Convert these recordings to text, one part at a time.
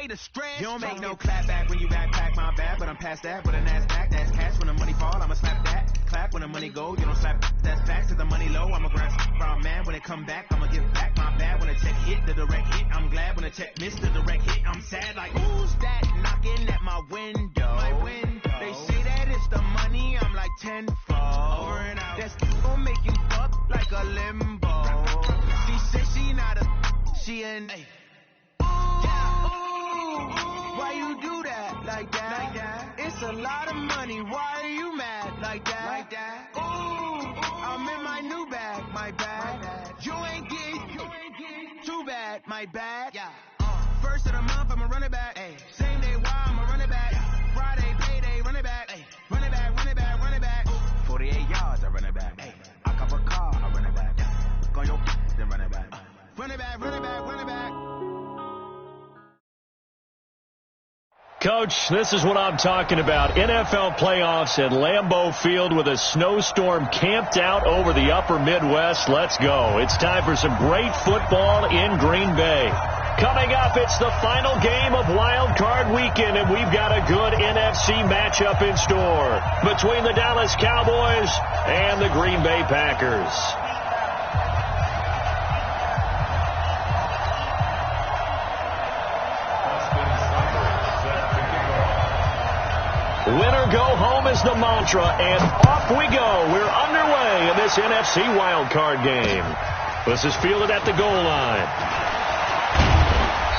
way to stress. You don't make no clap back when you backpack, my bad, but I'm past that. With a NASDAQ, that's cash. When the money fall, I'ma slap that. Clap when the money go, you don't slap. That's facts. Cause the money low, I'ma grab brown man. When it come back, I'ma give back. My bad when the check hit, the direct hit. I'm glad when the check missed the direct hit. I'm sad like, who's that knocking at my window? They say that it's the money, I'm like tenfold. Over and out. That's gon' make you fuck like a limbo. She said she not a, she an A. Why you do that like that? It's a lot of money. Why are you mad like that? Ooh, I'm in my new bag, my bad. You ain't getting too bad, my bad. First of the month, I'ma run it back. Same day, why I'ma run it back. Friday, payday, run it back. Run it back, run it back, run it back. 48 yards, I run it back. I cop a car, I run it back. Go your then run it back. Run it back, run it back, run it back. Coach, this is what I'm talking about. NFL playoffs at Lambeau Field with a snowstorm camped out over the upper Midwest. Let's go. It's time for some great football in Green Bay. Coming up, it's the final game of Wild Card Weekend, and we've got a good NFC matchup in store between the Dallas Cowboys and the Green Bay Packers. Winner go home is the mantra, and off we go. We're underway in this NFC wildcard game. This is fielded at the goal line.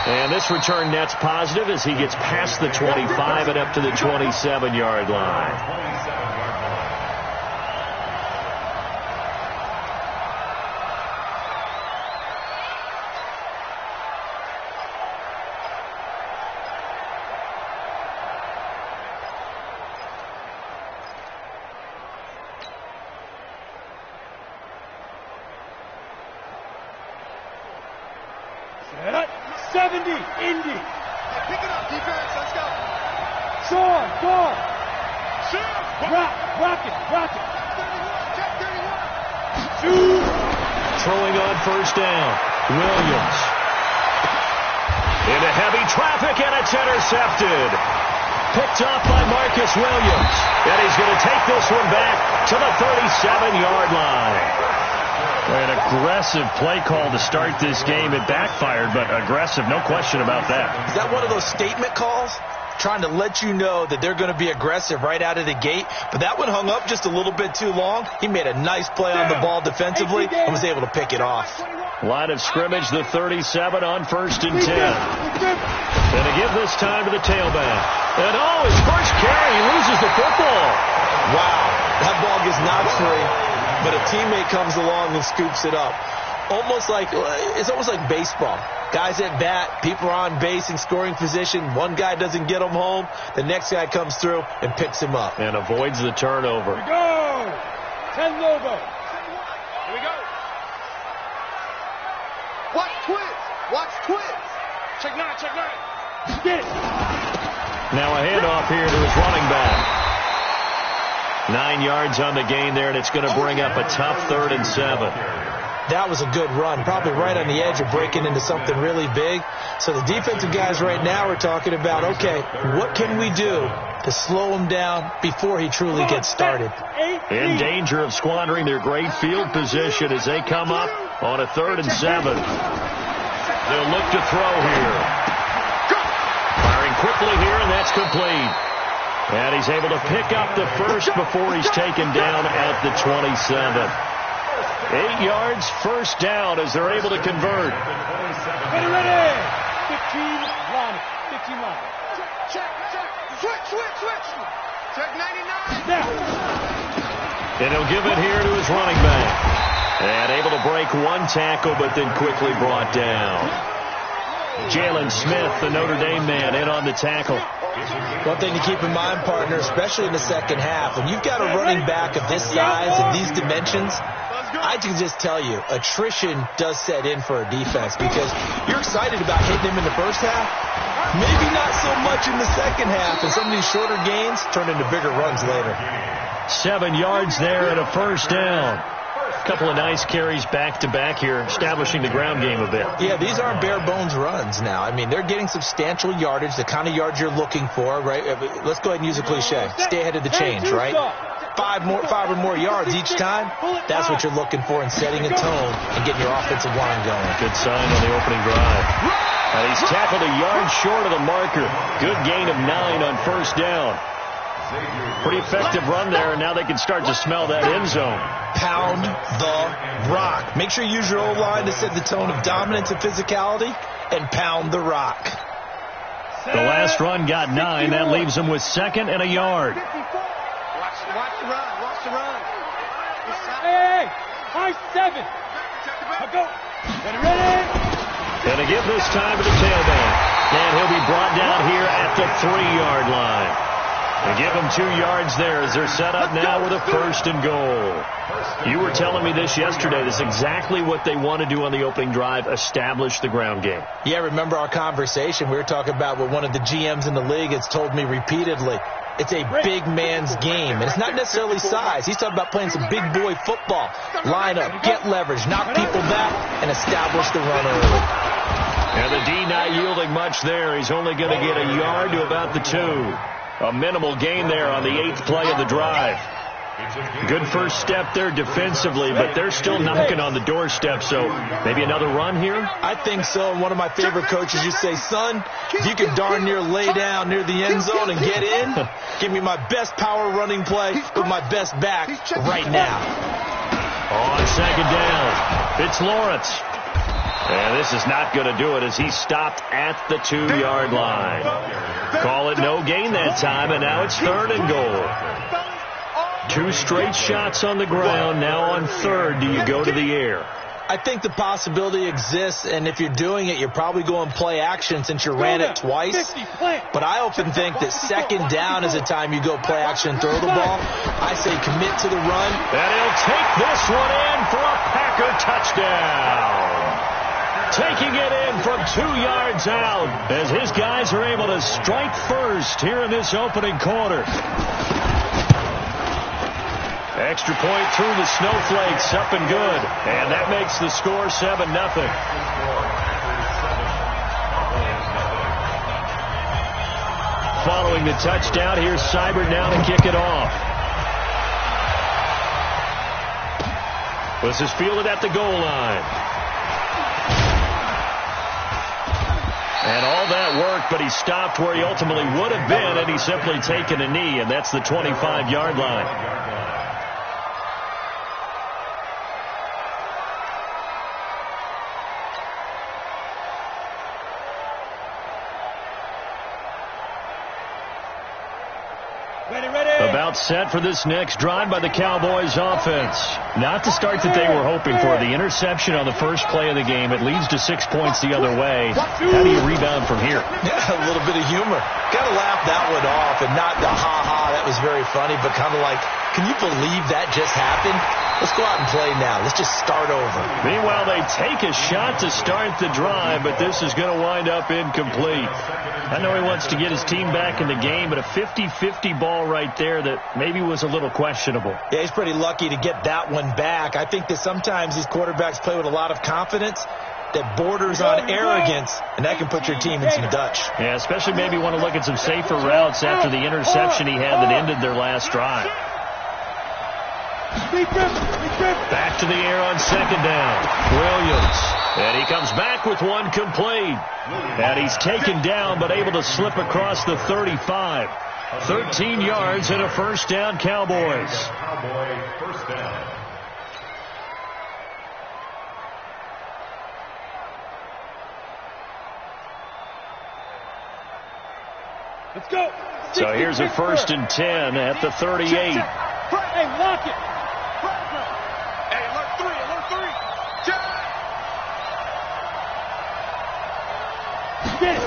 And this return net's positive as he gets past the 25 and up to the 27-yard line. Set. 70, Indy. Pick it up, defense. Let's go. Sean, go. Shoot. Rock it. 31. Check 31. Shoot. Throwing on first down. Williams. Into heavy traffic, and it's intercepted. Picked off by Marcus Williams. And he's going to take this one back to the 37-yard line. An aggressive play call to start this game. It backfired, but aggressive, no question about that. Is that one of those statement calls? Trying to let you know that they're going to be aggressive right out of the gate. But that one hung up just a little bit too long. He made a nice play on the ball defensively and was able to pick it off. Line of scrimmage, the 37 on 1st and 10. And to give this time to the tailback. And his first carry, he loses the football. Wow, that ball gets knocked free, but a teammate comes along and scoops it up. It's almost like baseball. Guys at bat, people are on base in scoring position. One guy doesn't get him home. The next guy comes through and picks him up. And avoids the turnover. Here we go. 10 logo. Here we go. Watch twins. Check nine. Get it. Now a handoff here to his running back. 9 yards on the gain there, and it's going to bring up a tough 3rd and 7. That was a good run, probably right on the edge of breaking into something really big. So the defensive guys right now are talking about, okay, what can we do to slow him down before he truly gets started? In danger of squandering their great field position as they come up on a 3rd and 7. They'll look to throw here. Firing quickly here, and that's complete. And he's able to pick up the first before he's taken down at the 27. 8 yards, first down as they're able to convert. Ready. 15 line. Check. Switch. Check 99. Now. And he'll give it here to his running back. And able to break one tackle, but then quickly brought down. Jalen Smith, the Notre Dame man, in on the tackle. One thing to keep in mind, partner, especially in the second half, when you've got a running back of this size and these dimensions, I can just tell you, attrition does set in for a defense because you're excited about hitting him in the first half. Maybe not so much in the second half, and some of these shorter gains turn into bigger runs later. 7 yards there and a first down. Couple of nice carries back-to-back here, establishing the ground game a bit. Yeah, these aren't bare-bones runs now. I mean, they're getting substantial yardage, the kind of yards you're looking for, right? Let's go ahead and use a cliche. Stay ahead of the change, right? Five or more yards each time, that's what you're looking for in setting a tone and getting your offensive line going. Good sign on the opening drive. And he's tackled a yard short of the marker. Good gain of 9 on first down. Pretty effective run there, and now they can start to smell that end zone. Pound the rock. Make sure you use your O-line to set the tone of dominance and physicality, and pound the rock. The last run got 9. That leaves them with 2nd and a yard. Watch the run. Watch the run. Hey, high 7. I'll go. Ready. Gonna give this time to the tailback. And he'll be brought down here at the 3-yard line. They give him 2 yards there as they're set up now with a 1st and goal. You were telling me this yesterday. This is exactly what they want to do on the opening drive, establish the ground game. Yeah, remember our conversation? We were talking about what one of the GMs in the league has told me repeatedly. It's a big man's game, and it's not necessarily size. He's talking about playing some big boy football. Line up, get leverage, knock people back, and establish the run early. And the D not yielding much there. He's only going to get a yard to about the 2. A minimal gain there on the 8th play of the drive. Good first step there defensively, but they're still knocking on the doorstep, so maybe another run here? I think so. And one of my favorite coaches used to say, son, if you can darn near lay down near the end zone and get in, give me my best power running play with my best back right now. On 2nd down, it's Lawrence. And this is not going to do it as he stopped at the 2-yard line. Call it no gain that time, and now it's 3rd and goal. 2 straight shots on the ground. Now on 3rd, do you go to the air? I think the possibility exists, and if you're doing it, you're probably going play action since you ran it twice. But I often think that 2nd down is the time you go play action and throw the ball. I say commit to the run. And he'll take this one in for a Packer touchdown. Taking it in from 2 yards out as his guys are able to strike first here in this opening quarter. Extra point through the Snowflakes, up and good. And that makes the score 7-0. Following the touchdown, here's Seibert now to kick it off. This is fielded at the goal line. And all that work, but he stopped where he ultimately would have been, and he's simply taken a knee, and that's the 25-yard line. About set for this next drive by the Cowboys offense. Not the start that they were hoping for. The interception on the first play of the game. It leads to 6 points the other way. How do you rebound from here? Yeah, a little bit of humor. Got to laugh that one off, and not the ha-ha, that was very funny, but kind of like, can you believe that just happened? Let's go out and play now. Let's just start over. Meanwhile, they take a shot to start the drive, but this is going to wind up incomplete. I know he wants to get his team back in the game, but a 50-50 ball right there that maybe was a little questionable. Yeah, he's pretty lucky to get that one back. I think that sometimes these quarterbacks play with a lot of confidence that borders on arrogance, and that can put your team in some Dutch. Yeah, especially maybe want to look at some safer routes after the interception he had that ended their last drive. Back to the air on 2nd down. Williams. And he comes back with one complete. And he's taken down but able to slip across the 35. 13 yards and a 1st down, Cowboys. First down. Let's go. So here's a 1st and 10 at the 38. Hey, lock it. Hey, alert 3, alert 3. Check. Get it.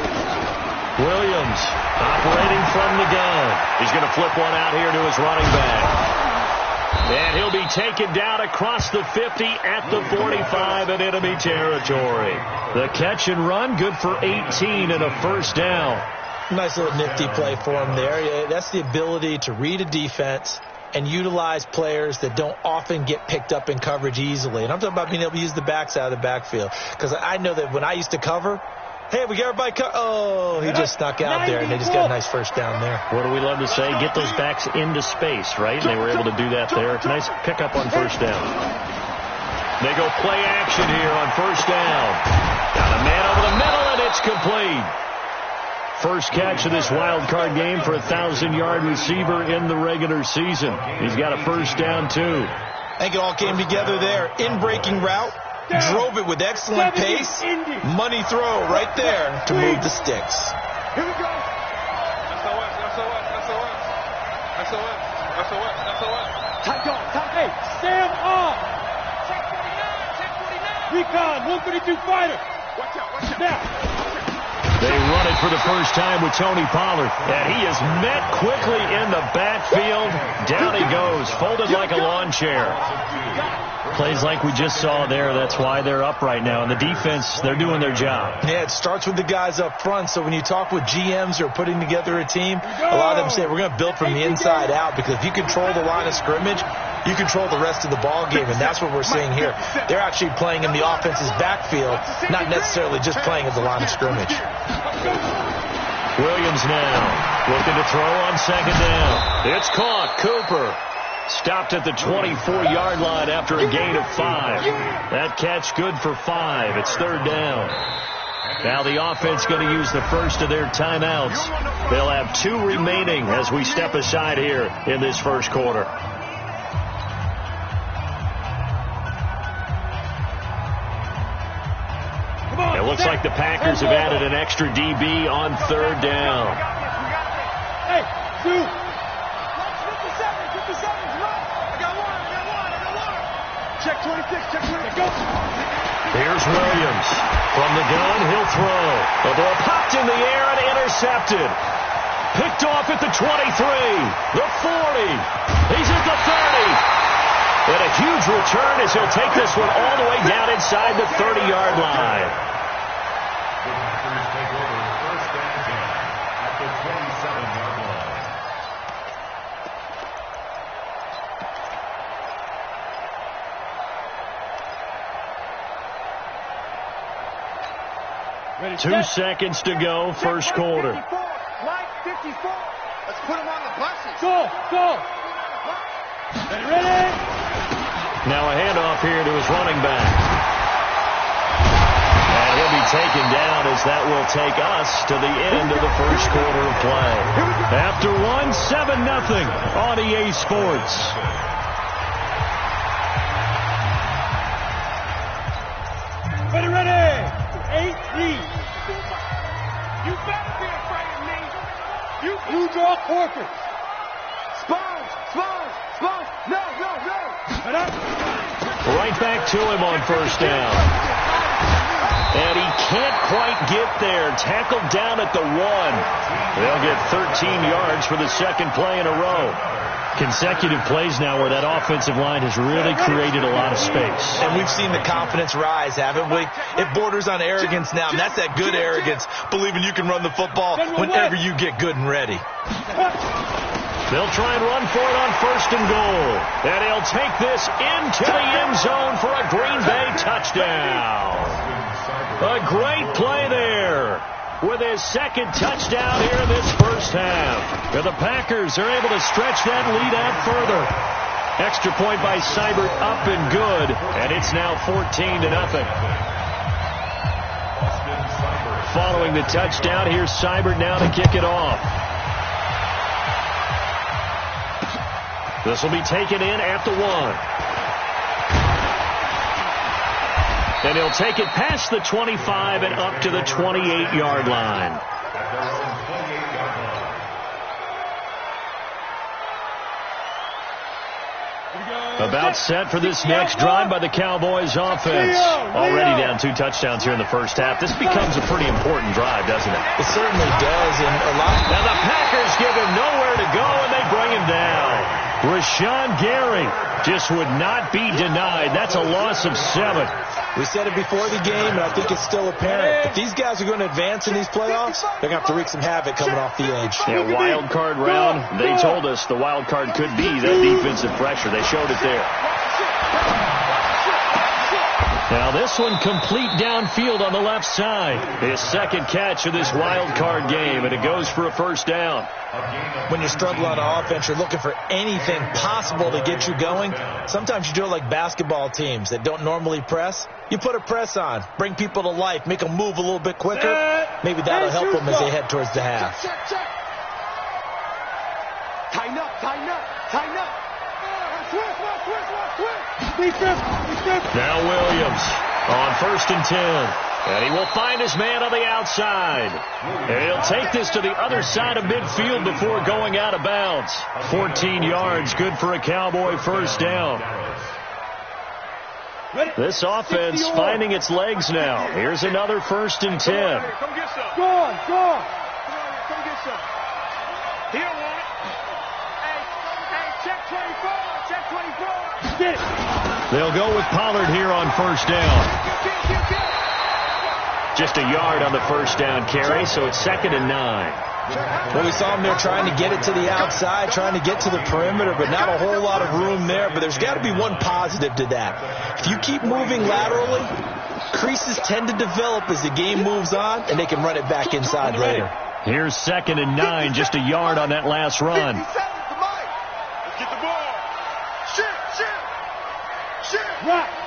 Williams operating from the gun. He's going to flip one out here to his running back. And he'll be taken down across the 50 at the 45 in enemy territory. The catch and run, good for 18 and a 1st down. Nice little nifty play for him there. That's the ability to read a defense and utilize players that don't often get picked up in coverage easily. And I'm talking about being able to use the backside of the backfield. Because I know that when I used to cover, hey, we got everybody oh, he just snuck out there, and they just got a nice first down there. What do we love to say? Get those backs into space, right? And they were able to do that there. Nice pickup on first down. They go play action here on first down. Got a man over the middle, and it's complete. First catch of this wild card game for a 1,000-yard receiver in the regular season. He's got a first down, too. I think it all came together there. In-breaking route. Drove it with excellent pace. Money throw right there to move the sticks. Here we go. SOS. Tight dog. Hey, Sam off. Check 49. Recon, 132 fighter. Watch out. Now. They run it for the first time with Tony Pollard. And he is met quickly in the backfield. Down he goes, folded like a lawn chair. Plays like we just saw there. That's why they're up right now. And the defense, they're doing their job. Yeah, it starts with the guys up front. So when you talk with GMs who are putting together a team, a lot of them say we're going to build from the inside out, because if you control the line of scrimmage, you control the rest of the ball game, and that's what we're seeing here. They're actually playing in the offense's backfield, not necessarily just playing at the line of scrimmage. Williams now looking to throw on second down. It's caught. Cooper stopped at the 24-yard line after a gain of 5. That catch good for 5. It's third down. Now the offense going to use the first of their timeouts. They'll have 2 remaining as we step aside here in this first quarter. It looks like the Packers have added an extra DB on third down. Hey, 2. 57, run. I got one. Check 26. Go. Here's Williams. From the gun, he'll throw. The ball popped in the air and intercepted. Picked off at the 23, the 40. He's at the 30. And a huge return as he'll take this one all the way down inside the 30-yard line. Ready, 2 seconds to go, first quarter. Mike, 54. Let's put him on the buses. Go. Ready. Now a handoff here to his running back. And he'll be taken down as that will take us to the end of the first quarter of play. After 1, 7-0 on EA Sports. Ready. 18. You better be afraid of me. You draw Corcoran. Spons. No. Right back to him on first down. And he can't quite get there. Tackled down at the 1. They'll get 13 yards for the second play in a row. Consecutive plays now where that offensive line has really created a lot of space. And we've seen the confidence rise, haven't we? It borders on arrogance now, and that's that good arrogance, believing you can run the football whenever you get good and ready. They'll try and run for it on first and goal. And he'll take this into the end zone for a Green Bay touchdown. A great play there with his second touchdown here in this first half. And the Packers are able to stretch that lead out further. Extra point by Seibert up and good. And it's now 14-0. Following the touchdown, here's Seibert now to kick it off. This will be taken in at the 1. And he'll take it past the 25 and up to the 28-yard line. About set for this next drive by the Cowboys offense. Already down 2 touchdowns here in the first half. This becomes a pretty important drive, doesn't it? It certainly does. And a lot. Now the Packers give him nowhere to go, and they bring him down. Rashawn Gary just would not be denied. That's a loss of 7. We said it before the game, and I think it's still apparent. If these guys are going to advance in these playoffs, they're going to have to wreak some havoc coming off the edge. Yeah, wild card round. They told us the wild card could be that defensive pressure. They showed it there. Now this one complete downfield on the left side. His second catch of this wild card game, and it goes for a first down. When you're struggling on offense, you're looking for anything possible to get you going. Sometimes you do it like basketball teams that don't normally press. You put a press on, bring people to life, make them move a little bit quicker. Maybe that'll help them as they head towards the half. Tighten up, tighten up, tighten up. Now Williams on 1st and 10. And he will find his man on the outside. And he'll take this to the other side of midfield before going out of bounds. 14 yards, good for a Cowboy first down. This offense finding its legs now. Here's another 1st and 10. Come get some. Go on, go on. Come get some. He don't want it. Hey, check 24. Check 24. Get it. They'll go with Pollard here on first down. Just a yard on the first down carry, so it's 2nd and 9. Well, we saw him there trying to get it to the outside, trying to get to the perimeter, but not a whole lot of room there. But there's got to be one positive to that. If you keep moving laterally, creases tend to develop as the game moves on, and they can run it back inside later. Here's 2nd and 9, just a yard on that last run. Let's get the ball. Shoot.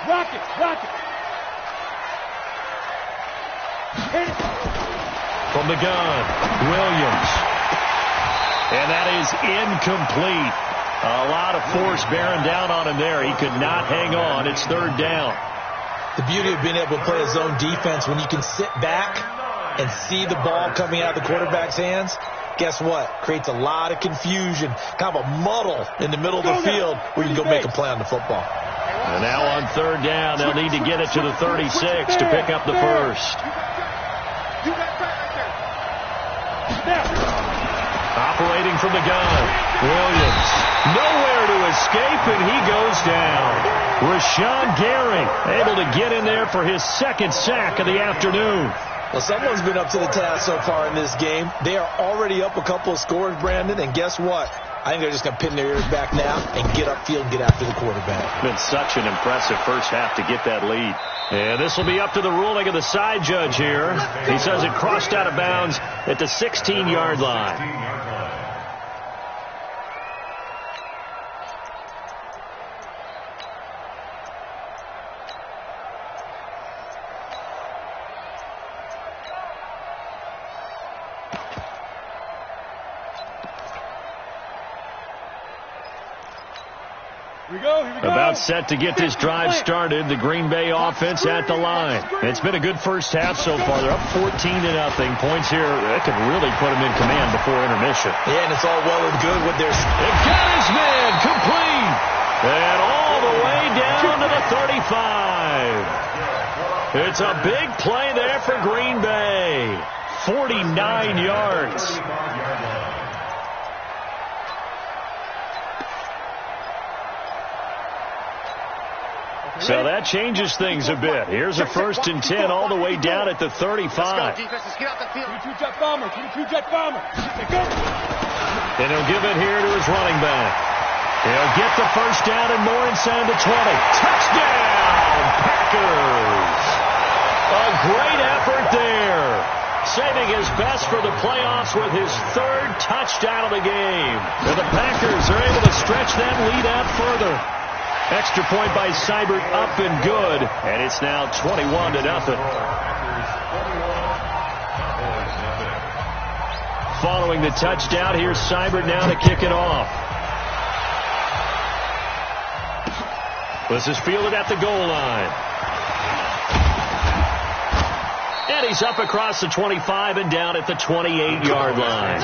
Rock it. Hit it. From the gun, Williams. And that is incomplete. A lot of force bearing down on him there. He could not hang on. It's 3rd down. The beauty of being able to play a zone defense when you can sit back and see the ball coming out of the quarterback's hands, guess what? Creates a lot of confusion, kind of a muddle in the middle of the field where you can go make a play on the football. And now on 3rd down, they'll need to get it to the 36 to pick up the first. You got that right there. Operating from the gun, Williams. Nowhere to escape, and he goes down. Rashawn Gary able to get in there for his 2nd sack of the afternoon. Well, someone's been up to the task so far in this game. They are already up a couple of scores, Brandon, and guess what? I think they're just going to pin their ears back now and get upfield and get after the quarterback. Been such an impressive first half to get that lead. And this will be up to the ruling of the side judge here. He says it crossed out of bounds at the 16-yard line. Here we go. About set to get this drive started. The Green Bay offense at the line. It's been a good first half so far. They're up 14-0. Points here. That could really put them in command before intermission. Yeah, and it's all well and good with their... They've got his man complete. And all the way down to the 35. It's a big play there for Green Bay. 49 yards. So that changes things a bit. Here's a 1st and 10 all the way down at the 35. Let's get out the field. 22 jet bomber. And he'll give it here to his running back. He'll get the first down and more inside the 20. Touchdown, Packers! A great effort there. Saving his best for the playoffs with his 3rd touchdown of the game. And the Packers are able to stretch that lead out further. Extra point by Seibert up and good. And it's now 21-0. Following the touchdown, here's Seibert now to kick it off. This is fielded at the goal line. And he's up across the 25 and down at the 28-yard line.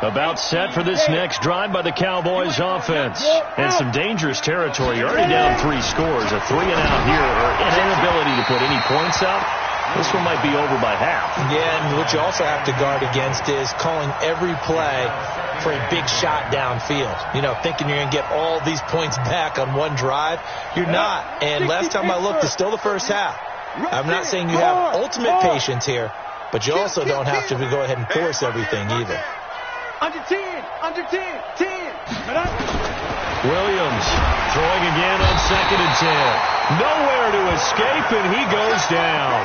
About set for this next drive by the Cowboys offense. And some dangerous territory. You're already down 3 scores. A 3-and-out here, or an inability to put any points up. This one might be over by half. Yeah, and what you also have to guard against is calling every play for a big shot downfield. You know, thinking you're going to get all these points back on one drive. You're not. And last time I looked, it's still the first half. I'm not saying you have ultimate patience here, but you also don't have to go ahead and force everything either. Under 10, under 10, 10. Williams throwing again on 2nd and 10. Nowhere to escape, and he goes down.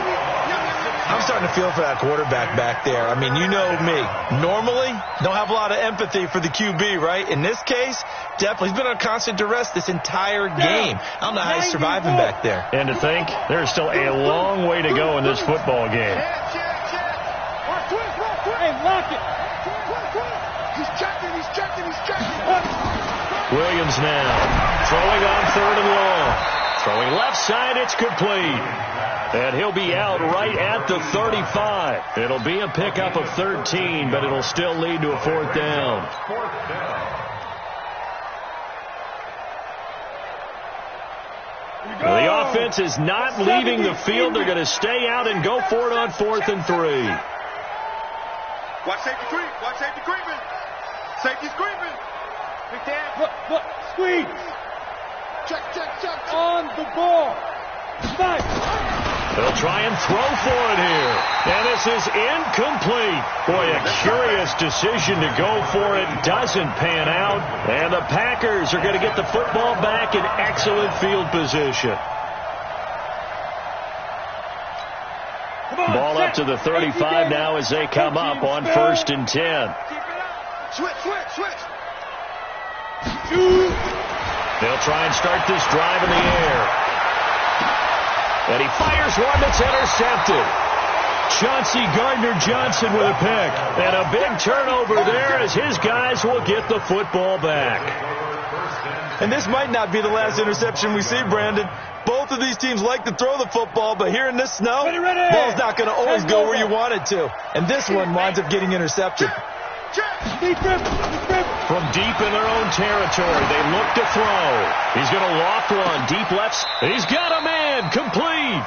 I'm starting to feel for that quarterback back there. I mean, you know me. Normally, don't have a lot of empathy for the QB, right? In this case, definitely. He's been on constant duress this entire game. I don't know how he's surviving back there. And to think, there's still a long way to go in this football game. Hey, lock it. He's checking. Williams now throwing on 3rd and long. Throwing left side, it's complete. And he'll be out right at the 35. It'll be a pickup of 13, but it'll still lead to a 4th down. Well, the offense is not leaving the field. They're going to stay out and go for it on 4th and 3. Watch safety creep. Watch safety creeping. Safety's creeping. Big Dan. Look, squeeze. Check. On the ball. Nice. They'll try and throw for it here. And this is incomplete. Boy, a curious decision to go for it. Doesn't pan out. And the Packers are going to get the football back in excellent field position. Ball up to the 35 now as they come up on 1st and 10. Switch. They'll try and start this drive in the air. And he fires one that's intercepted. Chauncey Gardner-Johnson with a pick. And a big turnover there as his guys will get the football back. And this might not be the last interception we see, Brandon. Both of these teams like to throw the football, but here in this snow, ball's not going to always go where you want it to. And this one winds up getting intercepted. From deep in their own territory, they look to throw. He's going to loft one. Deep left. He's got a man. Complete.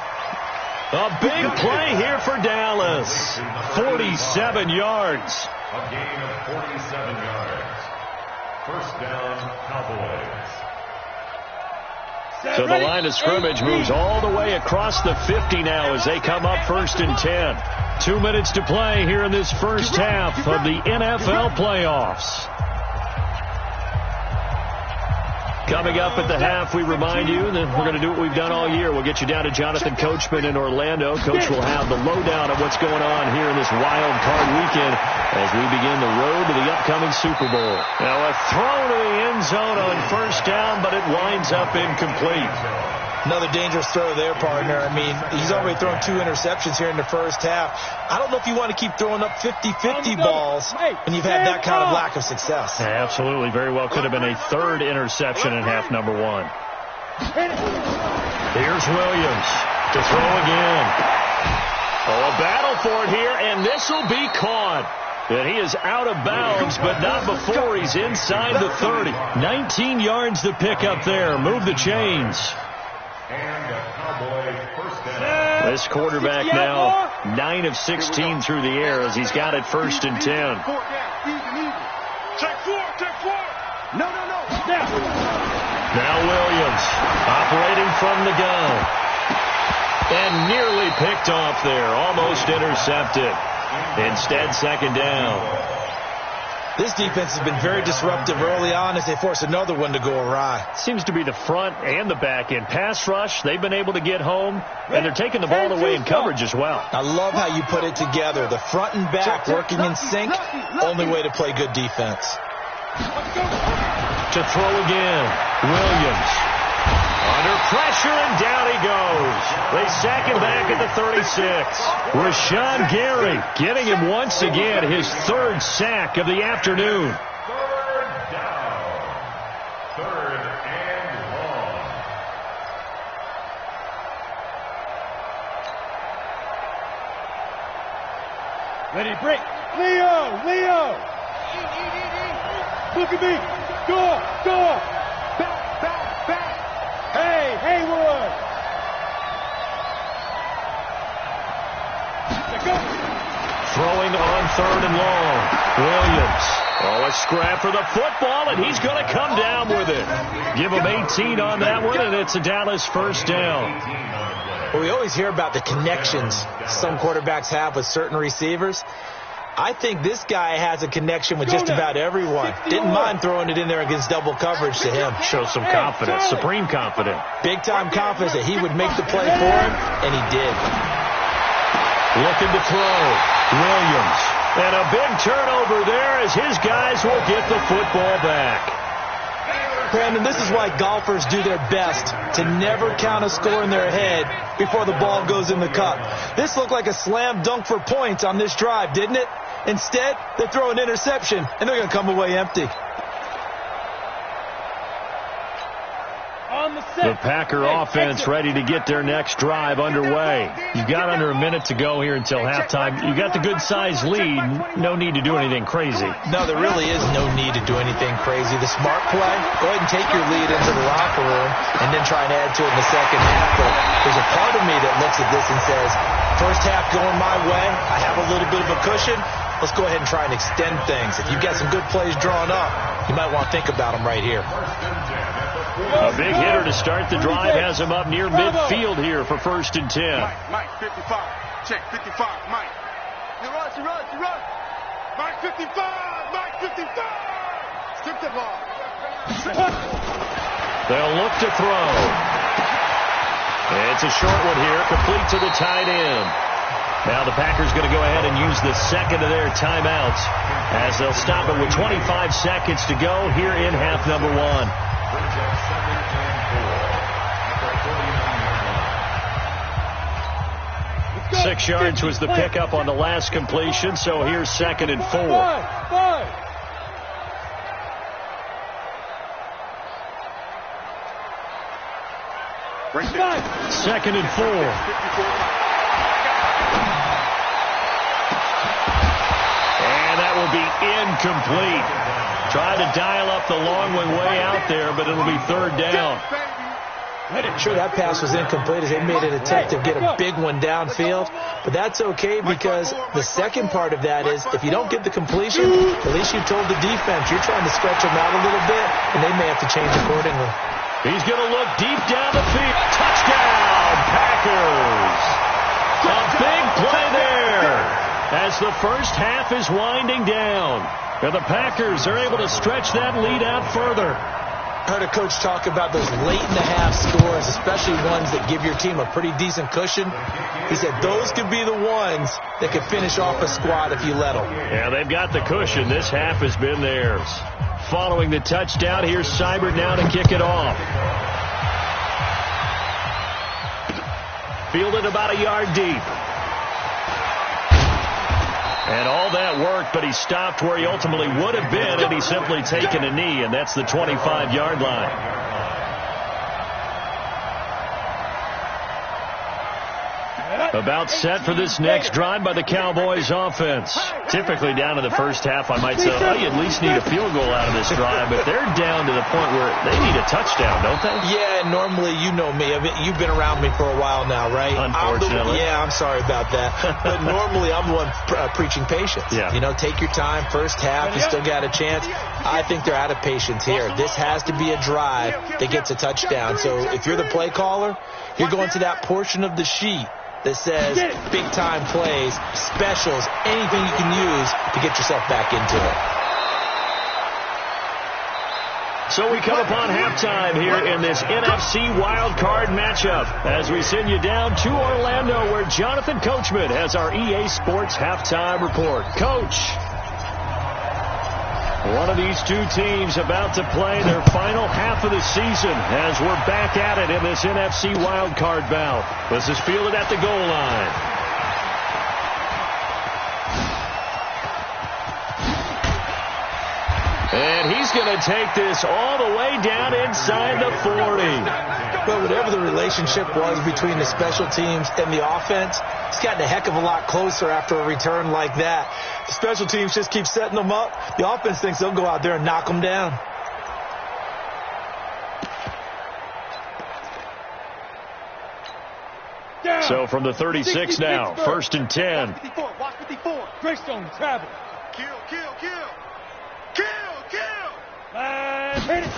A big play here for Dallas. 47 yards. A gain of 47 yards. First down, Cowboys. So the line of scrimmage moves all the way across the 50 now as they come up 1st and 10. 2 minutes to play here in this first half of the NFL playoffs. Coming up at the half, we remind you that we're going to do what we've done all year. We'll get you down to Jonathan Coachman in Orlando. Coach will have the lowdown of what's going on here in this wild card weekend as we begin the road to the upcoming Super Bowl. Now a throw to the end zone on 1st down, but it winds up incomplete. Another dangerous throw there, partner. I mean, he's already thrown 2 interceptions here in the first half. I don't know if you want to keep throwing up 50-50 balls when you've had that kind of lack of success. Absolutely. Very well could have been a 3rd interception in half number 1. Here's Williams to throw again. Oh, a battle for it here, and this will be caught. And he is out of bounds, but not before he's inside the 30. 19 yards to pick up there. Move the chains. And a Cowboy first down. This quarterback now 9 of 16 through the air as he's got it 1st and 10. Check 4. No. Now Williams operating from the gun. And nearly picked off there. Almost intercepted. Instead, 2nd down. This defense has been very disruptive early on as they force another one to go awry. Seems to be the front and the back end. Pass rush, they've been able to get home, and they're taking the ball away in coverage as well. I love how you put it together. The front and back working in sync, only way to play good defense. To throw again, Williams. Under pressure, and down he goes. They sack him back at the 36. Rashawn Gary getting him once again, his 3rd sack of the afternoon. 3rd down. 3rd and long. Ready, break. Leo. Look at me. Door. Back. Hey, Haywood. Let's go. Throwing on 3rd and long. Williams. Oh, a scrap for the football, and he's going to come down with it. Give him 18 on that one, and it's a Dallas first down. Well, we always hear about the connections some quarterbacks have with certain receivers. I think this guy has a connection with just about everyone. Didn't mind throwing it in there against double coverage to him. Shows some confidence, supreme confidence. Big-time confidence that he would make the play for him, and he did. Looking to throw. Williams. And a big turnover there as his guys will get the football back. Brandon, this is why golfers do their best to never count a score in their head before the ball goes in the cup. This looked like a slam dunk for points on this drive, didn't it? Instead, they throw an interception, and they're going to come away empty. The Packer offense ready to get their next drive underway. You've got under a minute to go here until halftime. You got the good-sized lead. No need to do anything crazy. No, there really is no need to do anything crazy. The smart play, go ahead and take your lead into the locker room and then try and add to it in the second half. But there's a part of me that looks at this and says, first half going my way, I have a little bit of a cushion. Let's go ahead and try and extend things. If you've got some good plays drawn up, you might want to think about them right here. A big hitter to start the drive has him up near midfield here for 1st and 10. Mike, 55. Check 55. Mike. He runs. Mike, 55. Mike, 55. Skip the ball. They'll look to throw. It's a short one here, complete to the tight end. Now the Packers going to go ahead and use the second of their timeouts as they'll stop it with 25 seconds to go here in half number 1. 6 yards was the pickup on the last completion, so here's 2nd and 4. Second and 4. And that will be incomplete. Trying to dial up the long way out there, but it'll be 3rd down. Sure, that pass was incomplete as they made an attempt to get a big one downfield. But that's okay because the second part of that is if you don't get the completion, at least you told the defense you're trying to stretch them out a little bit, and they may have to change accordingly. He's going to look deep down the field. Touchdown, Packers. A big play there as the first half is winding down. And the Packers are able to stretch that lead out further. I heard a coach talk about those late-in-the-half scores, especially ones that give your team a pretty decent cushion. He said those could be the ones that could finish off a squad if you let them. Yeah, they've got the cushion. This half has been theirs. Following the touchdown, here's Seibert now to kick it off. Fielded about a yard deep. And all that worked, but he stopped where he ultimately would have been had he simply taken a knee, and that's the 25-yard line. About set for this next drive by the Cowboys offense. Typically down to the first half, I might say, oh, you at least need a field goal out of this drive, but they're down to the point where they need a touchdown, don't they? Yeah, normally, you know me. I mean, you've been around me for a while now, right? Unfortunately. I'm sorry about that. But normally, I'm the one preaching patience. Yeah. You know, take your time. First half, you still got a chance. I think they're out of patience here. This has to be a drive that gets a touchdown. So if you're the play caller, you're going to that portion of the sheet that says big-time plays, specials, anything you can use to get yourself back into it. So we come upon halftime here in this NFC wildcard matchup as we send you down to Orlando where Jonathan Coachman has our EA Sports halftime report. Coach, one of these two teams about to play their final half of the season as we're back at it in this NFC wildcard bout. This is fielded at the goal line. And he's he's going to take this all the way down inside the 40. But whatever the relationship was between the special teams and the offense, it's gotten a heck of a lot closer after a return like that. The special teams just keep setting them up. The offense thinks they'll go out there and knock them down. So from the 36 now, 1st and 10. Watch 54. Greystone travel. Kill, kill, kill. Kill, kill. And hit it.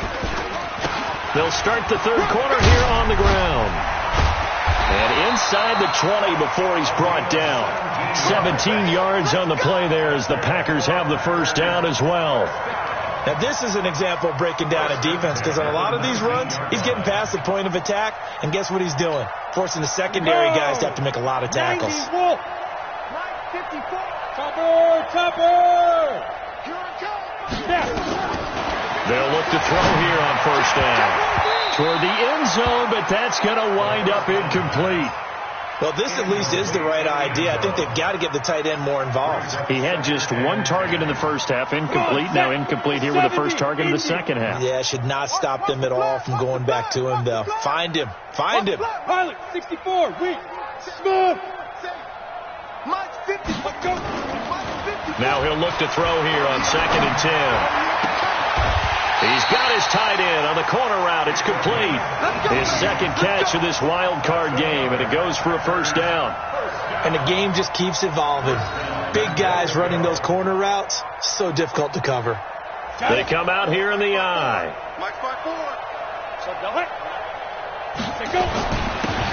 They'll start the third quarter here on the ground. And inside the 20 before he's brought down. 17 yards on the play there as the Packers have the first down as well. Now, this is an example of breaking down a defense because on a lot of these runs, he's getting past the point of attack, and guess what he's doing? Forcing the secondary guys to have to make a lot of tackles. 90 Wolf. 54. Topper. They'll look to throw here on first down. Toward the end zone, but that's going to wind up incomplete. Well, this at least is the right idea. I think they've got to get the tight end more involved. He had just one target in the first half, incomplete. Now incomplete here with the first target in the second half. Yeah, should not stop them at all from going back to him, though. Find him. Find him. Pilot, 64, weak. Smooth. Now he'll look to throw here on 2nd and 10. He's got his tight end on the corner route. It's complete. His second catch of this wild card game, and it goes for a first down. And the game just keeps evolving. Big guys running those corner routes, so difficult to cover. They come out here in the eye.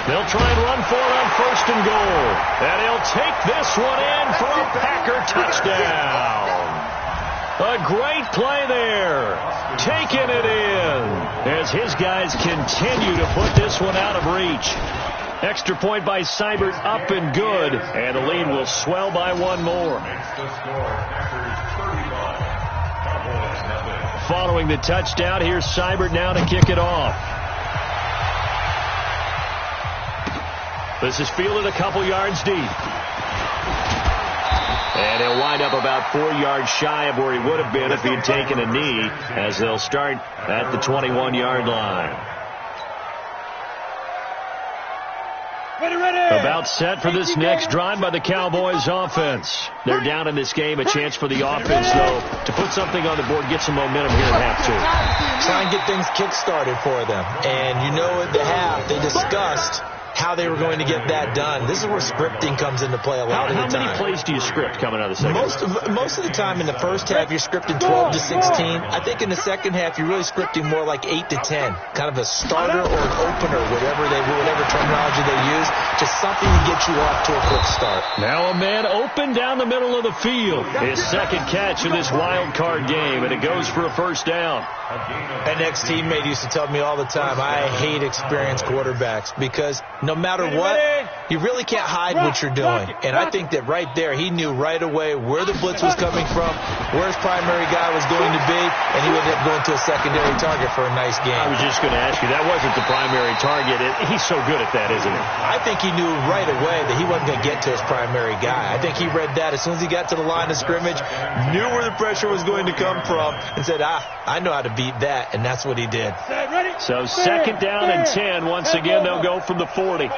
They'll try and run for it on 1st and goal. And he'll take this one in for a Packer touchdown. A great play there. Taking it in as his guys continue to put this one out of reach. Extra point by Seibert, up and good. And the lead will swell by one more. Following the touchdown, here's Seibert now to kick it off. This is fielded a couple yards deep. And he'll wind up about 4 yards shy of where he would have been if he had taken a knee, as they'll start at the 21-yard line. Ready. About set for this next drive by the Cowboys offense. They're down in this game. A chance for the offense, though, to put something on the board, get some momentum here at half two. Try and get things kick-started for them. And you know at the half, they discussed how they were going to get that done. This is where scripting comes into play a lot of the time. How many plays do you script coming out of the second half? Most of the time in the first half, you're scripting 12 to 16. I think in the second half, you're really scripting more like 8 to 10. Kind of a starter or an opener, whatever terminology they use. Just something to get you off to a quick start. Now a man open down the middle of the field. His second catch of this wild card game, and it goes for a first down. An ex-teammate used to tell me all the time, I hate experienced quarterbacks because no matter what, you really can't hide what you're doing. And I think that right there, he knew right away where the blitz was coming from, where his primary guy was going to be, and he would end up going to a secondary target for a nice game. I was just going to ask you, that wasn't the primary target. He's so good at that, isn't he? I think he knew right away that he wasn't going to get to his primary guy. I think he read that as soon as he got to the line of scrimmage, knew where the pressure was going to come from, and said, I know how to beat that, and that's what he did. So 2nd down and 10. Once again, they'll go from the 40. Williams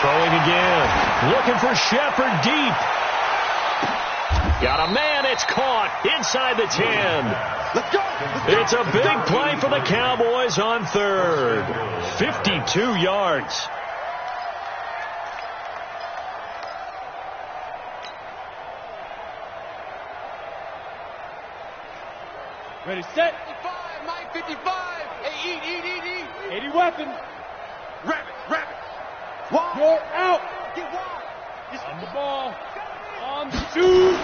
throwing again. Looking for Shepard deep. Got a man. It's caught inside the 10. Let's go. It's a big play for the Cowboys on 3rd. 52 yards. Ready, set. 55, Mike 55. Hey, eat. 80 weapon. Rabbit. Wall. You're out. Get wall. On the ball. On the shoot.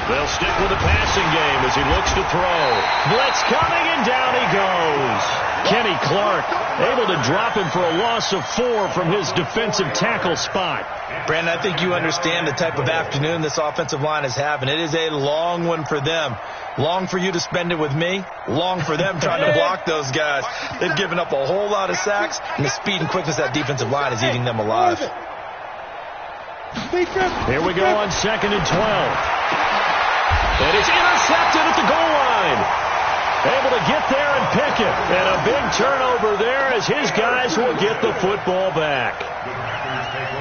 They'll stick with the passing game as he looks to throw. Blitz coming, and down he goes. Kenny Clark able to drop him for a loss of 4 from his defensive tackle spot. Brandon, I think you understand the type of afternoon this offensive line is having. It is a long one for them. Long for you to spend it with me. Long for them trying to block those guys. They've given up a whole lot of sacks, and the speed and quickness of that defensive line is eating them alive. Here we go on 2nd and 12. And intercepted at the goal line. Able to get there and pick it. And a big turnover there as his guys will get the football back.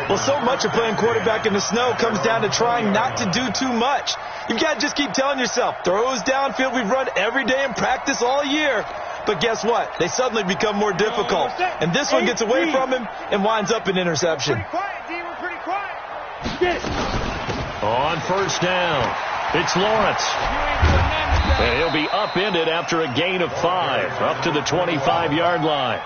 Well, so much of playing quarterback in the snow comes down to trying not to do too much. You've got to just keep telling yourself, throws downfield we've run every day in practice all year. But guess what? They suddenly become more difficult. And this one gets away from him and winds up an interception. Pretty quiet, D. We're pretty quiet. Get it. On first down, it's Lawrence. And he'll be upended after a gain of 5, up to the 25-yard line.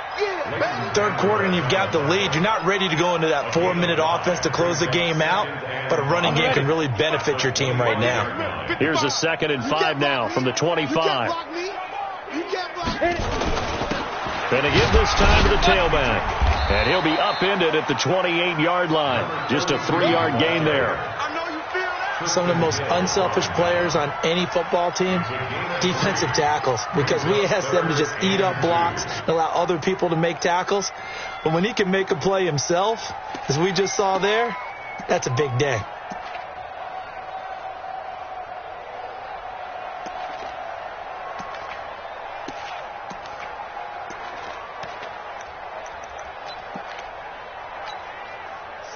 Third quarter and you've got the lead. You're not ready to go into that 4-minute offense to close the game out, but a running game can really benefit your team right now. Here's a 2nd and 5 now from the 25. And again this time to the tailback. And he'll be upended at the 28-yard line. Just a 3-yard gain there. Some of the most unselfish players on any football team, defensive tackles, because we ask them to just eat up blocks and allow other people to make tackles. But when he can make a play himself, as we just saw there, that's a big day.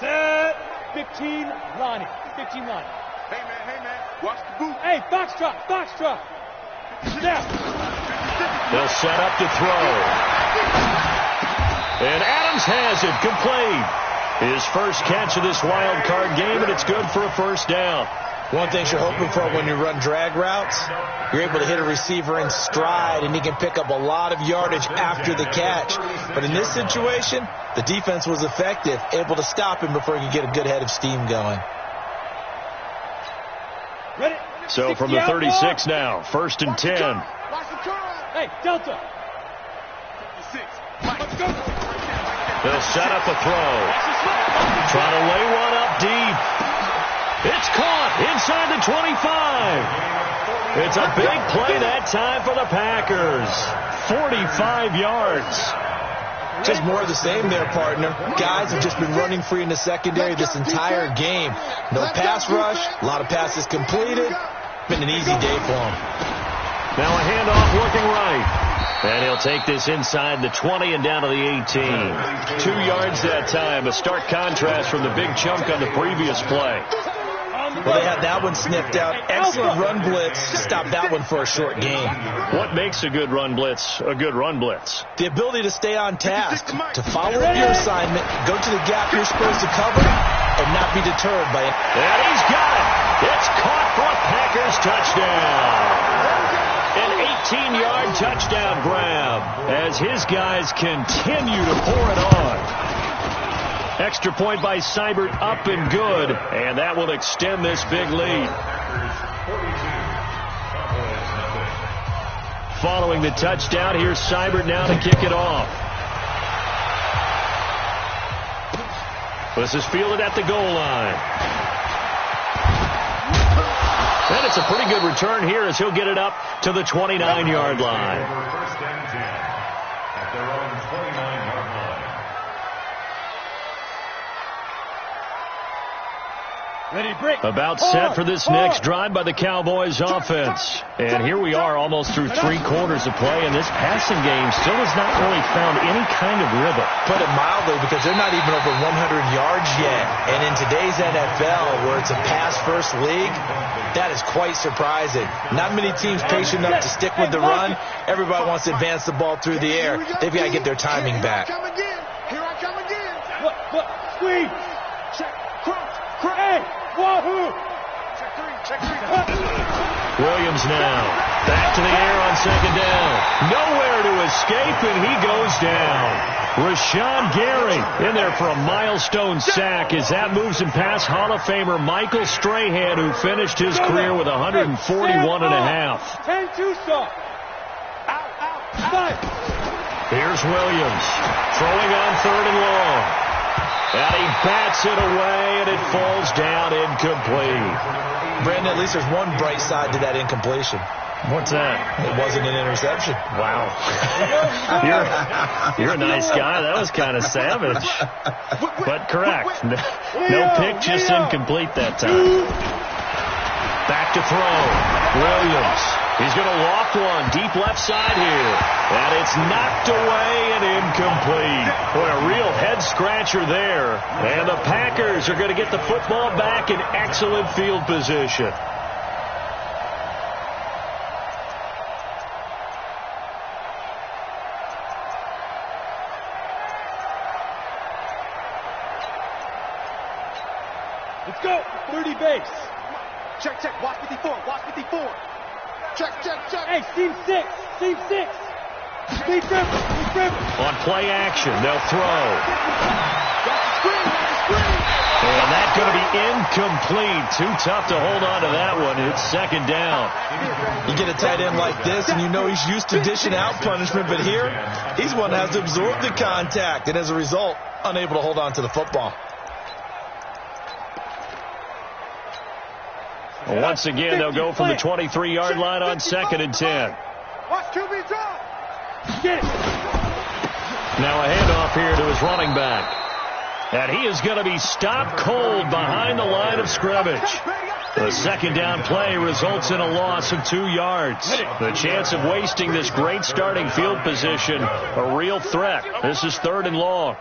Set. 15 Lonnie. 15 Lonnie. Hey, man, watch the boot. Hey, box drop. Sit down. They'll set up to throw. And Adams has it, complete. His first catch of this wild card game, and it's good for a first down. One thing you're hoping for when you run drag routes, you're able to hit a receiver in stride, and he can pick up a lot of yardage after the catch. But in this situation, the defense was effective, able to stop him before he could get a good head of steam going. So from the 36 now, 1st and 10. Hey, Delta. They'll set up a throw. Trying to lay one up deep. It's caught inside the 25. It's a big play that time for the Packers. 45 yards. Just more of the same there, partner. Guys have just been running free in the secondary this entire game. No pass rush, a lot of passes completed. Been an easy day for him. Now a handoff looking right. And he'll take this inside the 20 and down to the 18. 2 yards that time. A stark contrast from the big chunk on the previous play. Well, they had that one sniffed out. Excellent run blitz. Stop that one for a short game. What makes a good run blitz a good run blitz? The ability to stay on task, to follow up your assignment, go to the gap you're supposed to cover, and not be deterred by it. And he's got it. It's caught for a Packers touchdown. An 18-yard touchdown grab as his guys continue to pour it on. Extra point by Seibert, up and good, and that will extend this big lead. Following the touchdown, here's Seibert now to kick it off. This is fielded at the goal line. And it's a pretty good return here as he'll get it up to the 29-yard line. First and 10 at their own 29-yard line. Ready, break. About set for this next drive by the Cowboys offense. And here we are almost through 3 quarters of play, and this passing game still has not really found any kind of rhythm. Put it mildly, because they're not even over 100 yards yet. And in today's NFL, where it's a pass-first league, that is quite surprising. Not many teams patient enough to stick with the run. Everybody wants to advance the ball through the air. They've got to get their timing back. Here I come again. Look, squeeze. Check, crunch, hey, wahoo. Check three. Williams now back to the air on 2nd down. Nowhere to escape, and he goes down. Rashawn Gary in there for a milestone sack as that moves him past Hall of Famer Michael Strahan, who finished his career with 141 and a half. 10-2 stop. Out. Here's Williams throwing on 3rd and long. And he bats it away, and it falls down incomplete. Brandon, at least there's one bright side to that incompletion. What's that? It wasn't an interception. Wow. You're a nice guy. That was kind of savage. But correct. No pick, just incomplete that time. Back to throw. Williams. He's going to loft one deep left side here. And it's knocked away and incomplete. Boy, a real head-scratcher there. And the Packers are going to get the football back in excellent field position. Let's go. 30 base. Check, check. Watch 54. Watch 54. Check, check, check. Hey, team 6. Team 6. Speed dribble. On play action, they'll throw. Watch the screen. Watch the screen. And that's going to be incomplete. Too tough to hold on to that one. It's second down. You get a tight end like this, and you know he's used to dishing out punishment, but here, he's one that has to absorb the contact, and as a result, unable to hold on to the football. Once again, they'll go from the 23-yard line on 2nd and 10. Watch QB drop. Get it. Now a handoff here to his running back. And he is going to be stopped cold behind the line of scrimmage. The second down play results in a loss of 2 yards. The chance of wasting this great starting field position, a real threat. This is 3rd and long.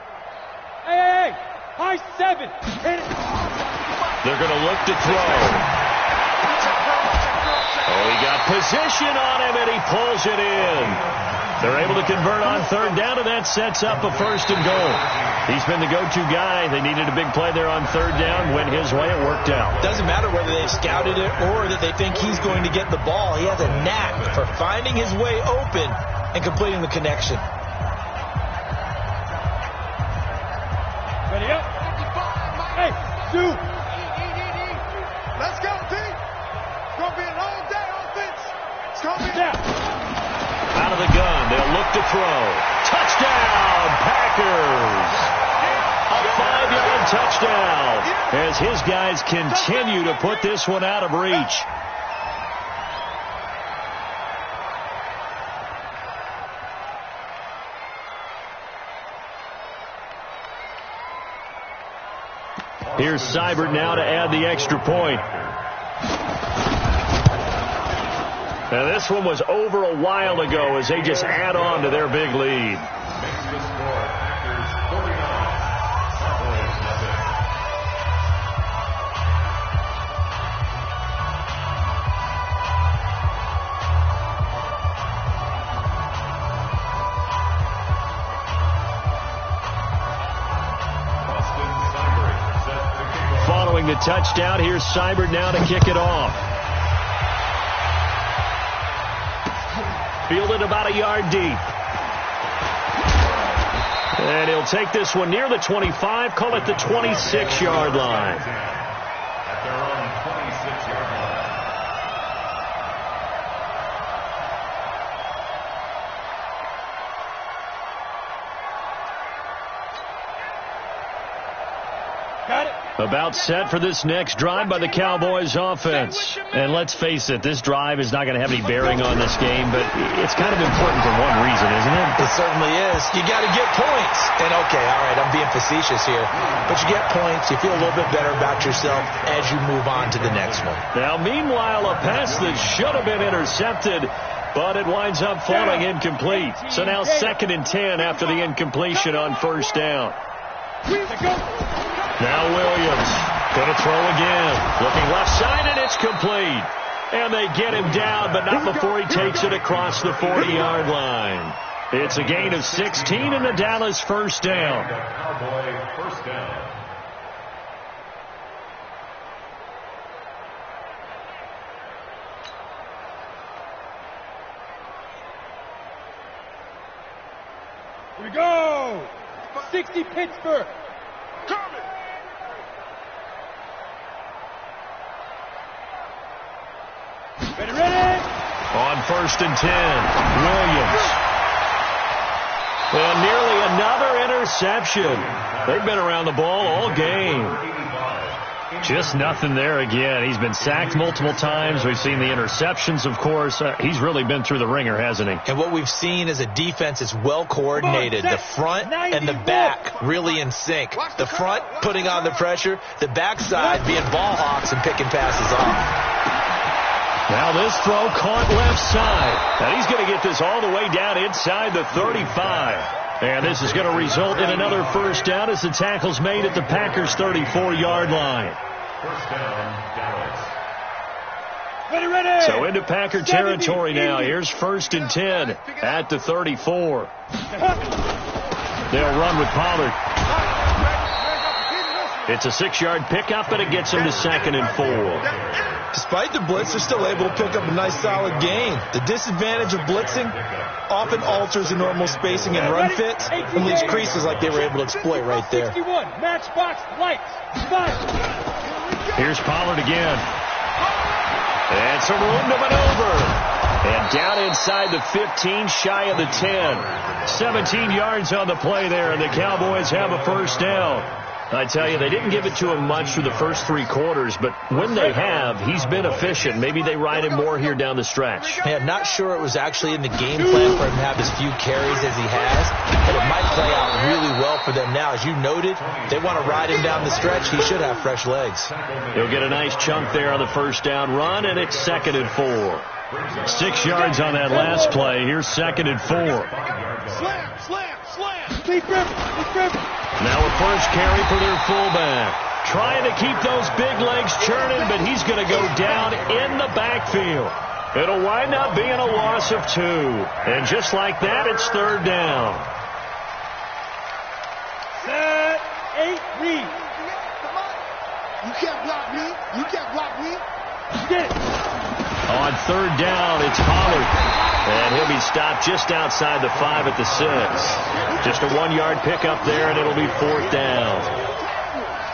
Hey. High 7. Hit it. They're going to look to throw. Oh, he got position on him, and he pulls it in. They're able to convert on 3rd down, and that sets up a 1st and goal. He's been the go-to guy. They needed a big play there on 3rd down. Went his way. It worked out. Doesn't matter whether they've scouted it or that they think he's going to get the ball. He has a knack for finding his way open and completing the connection. Ready up. Hey, Sue. Let's go, D. It's going to be a long day offense. It's going to be Down. Out of the gun. They'll look to throw. Touchdown, Packers. A 5-yard touchdown as his guys continue to put this one out of reach. Here's Seibert now to add the extra point. Now this one was over a while ago as they just add on to their big lead. Makes the score Packers 49, Cowboys nothing. Austin Seibert set the kickoff. Following the touchdown, here's Seibert now to kick it off. Fielded about a yard deep. And he'll take this one near the 25, call it the 26-yard line. At their own 26-yard line. Got it. About set for this next drive by the Cowboys offense. And let's face it, this drive is not going to have any bearing on this game, but it's kind of important for one reason, isn't it? It certainly is. You got to get points. And okay, all right, I'm being facetious here. But you get points, you feel a little bit better about yourself as you move on to the next one. Now, meanwhile, a pass that should have been intercepted, but it winds up falling incomplete. So now 2nd and 10 after the incompletion on 1st down. Now Williams going to throw again. Looking left side, and it's complete. And they get him down, but not before he takes it across the 40-yard line. It's a gain of 16 and the Dallas 1st down. Cowboy 1st down. Here we go. 60 Pittsburgh. coming. Ready. On 1st and 10, Williams. And nearly another interception. They've been around the ball all game. Just nothing there again. He's been sacked multiple times. We've seen the interceptions, of course. He's really been through the ringer, hasn't he? And what we've seen is a defense that's well coordinated. The front and the back really in sync. The front putting on the pressure, the backside being ball hawks and picking passes off. Now this throw caught left side. And he's going to get this all the way down inside the 35. And this is going to result in another first down as the tackle's made at the Packers' 34-yard line. First down, Dallas. Ready. So into Packer territory now. Here's 1st and 10 at the 34. They'll run with Pollard. It's a 6-yard pickup, and it gets him to 2nd and 4. Despite the blitz, they're still able to pick up a nice solid gain. The disadvantage of blitzing often alters the normal spacing and run fits and leaves creases like they were able to exploit right there. 61, matchbox, lights, spot. Here's Pollard again. And some room to maneuver. And down inside the 15, shy of the 10. 17 yards on the play there, and the Cowboys have a first down. I tell you, they didn't give it to him much through the first 3 quarters, but when they have, he's been efficient. Maybe they ride him more here down the stretch. Yeah, I'm not sure it was actually in the game plan for him to have as few carries as he has, but it might play out really well for them now. As you noted, they want to ride him down the stretch. He should have fresh legs. He'll get a nice chunk there on the first down run, and it's 2nd and 4. 6 yards on that last play. Here's 2nd and 4. Slam. Deep rip. Now a first carry for their fullback. Trying to keep those big legs churning, but he's going to go down in the backfield. It'll wind up being a loss of 2. And just like that, it's 3rd down. Set, 8, read. You can't block me. Get it. On 3rd down, it's Pollard. And he'll be stopped just outside the 5 at the 6. Just a 1-yard pickup there, and it'll be 4th down.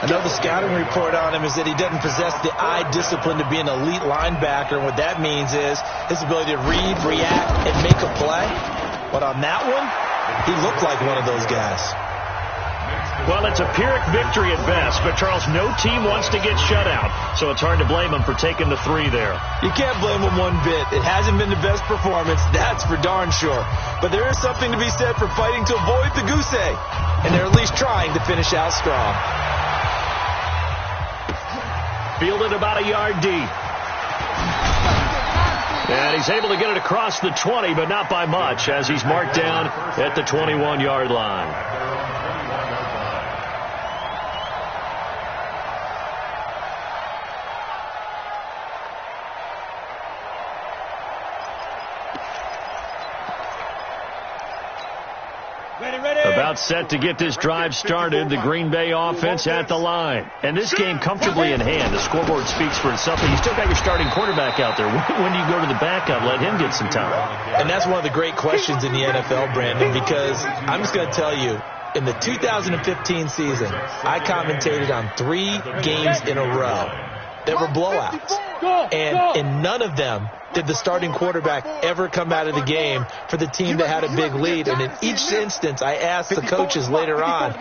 I know the scouting report on him is that he doesn't possess the eye discipline to be an elite linebacker. And what that means is his ability to read, react, and make a play. But on that one, he looked like one of those guys. Well, it's a Pyrrhic victory at best, but, Charles, no team wants to get shut out, so it's hard to blame them for taking the 3 there. You can't blame them one bit. It hasn't been the best performance, that's for darn sure. But there is something to be said for fighting to avoid the goose egg, and they're at least trying to finish out strong. Fielded about a yard deep. And he's able to get it across the 20, but not by much, as he's marked down at the 21-yard line. About set to get this drive started, the Green Bay offense at the line. And this game comfortably in hand. The scoreboard speaks for itself, but you still got your starting quarterback out there. When do you go to the backup? Let him get some time. And that's one of the great questions in the NFL, Brandon, because I'm just going to tell you, in the 2015 season, I commentated on 3 games in a row that were blowouts. And in none of them did the starting quarterback ever come out of the game for the team that had a big lead. And in each instance, I asked the coaches later on,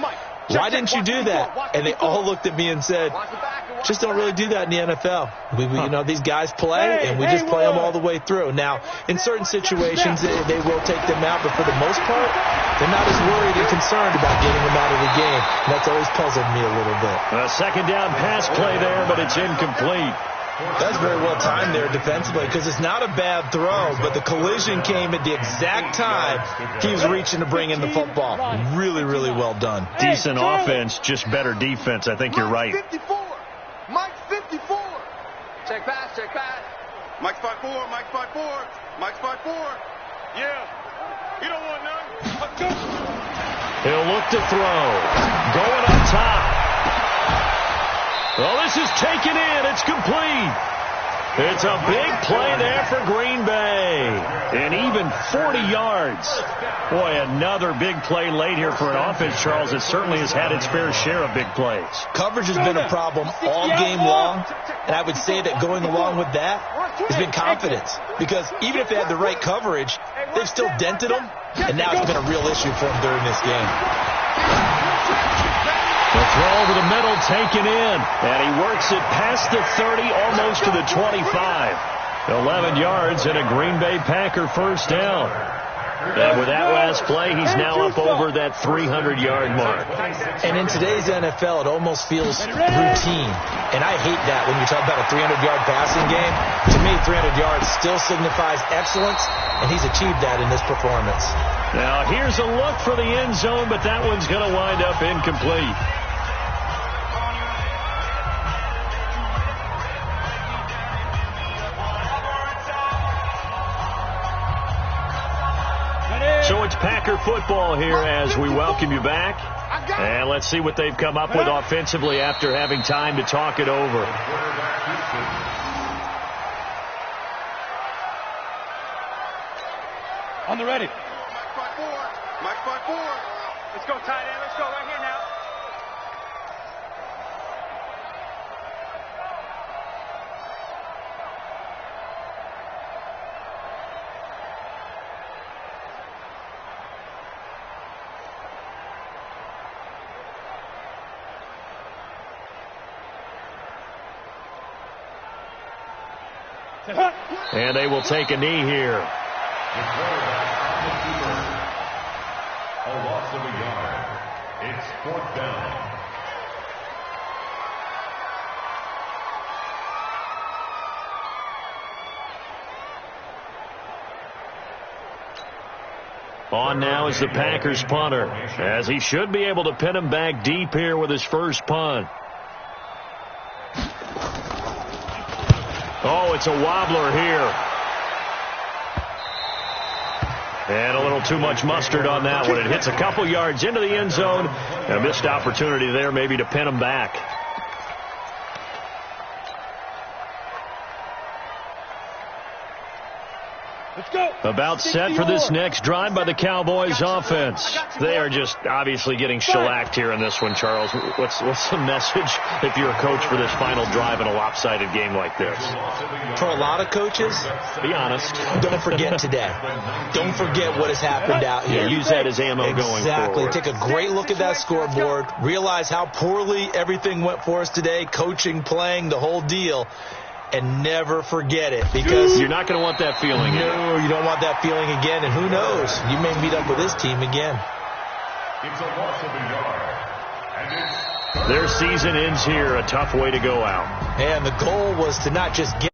why didn't you do that? And they all looked at me and said, just don't really do that in the NFL. You know, these guys play, and we just play them all the way through. Now, in certain situations, they will take them out, but for the most part, they're not as worried and concerned about getting them out of the game. And that's always puzzled me a little bit. A 2nd down pass play there, but it's incomplete. That's very well timed there defensively, because it's not a bad throw, but the collision came at the exact time he was reaching to bring in the football. Really, really well done. Decent offense, just better defense. I think you're right. Mike 54. Check pass. Mike's 5'4", Mike's 5'4", Mike's 5'4". Yeah. He don't want none. He'll look to throw. Going up top. Well, this is taken in. It's complete. It's a big play there for Green Bay. And even 40 yards. Boy, another big play late here for an offense, Charles, that certainly has had its fair share of big plays. Coverage has been a problem all game long. And I would say that going along with that has been confidence. Because even if they had the right coverage, they've still dented them. And now it's been a real issue for them during this game. The throw over the middle taken in, and he works it past the 30, almost to the 25. 11 yards and a Green Bay Packer first down. And with that last play, he's now up over that 300-yard mark. And in today's NFL, it almost feels routine. And I hate that when you talk about a 300-yard passing game. To me, 300 yards still signifies excellence, and he's achieved that in this performance. Now, here's a look for the end zone, but that one's going to wind up incomplete. So it's Packer football here as we welcome you back. And let's see what they've come up with offensively after having time to talk it over. On the ready. Mike 5-4. Let's go, tight end. Let's go right here now. And they will take a knee here. A loss of a yard. It's 4th down. On now is the Packers punter, as he should be able to pin him back deep here with his first punt. Oh, it's a wobbler here. And a little too much mustard on that one. It hits a couple yards into the end zone. And a missed opportunity there maybe to pin him back. Let's go. About set for this next drive by the Cowboys offense. They are just obviously getting shellacked here in this one, Charles. What's the message if you're a coach for this final drive in a lopsided game like this? For a lot of coaches, be honest. Don't forget today. Don't forget what has happened out here. Yeah, use that as ammo going forward. Exactly. Take a great look at that scoreboard. Realize how poorly everything went for us today. Coaching, playing, the whole deal. And never forget it, because you're not going to want that feeling. No, you don't want that feeling again. And who knows? You may meet up with this team again. It's a loss of a yard. And it's their season ends here. A tough way to go out. And the goal was to not just get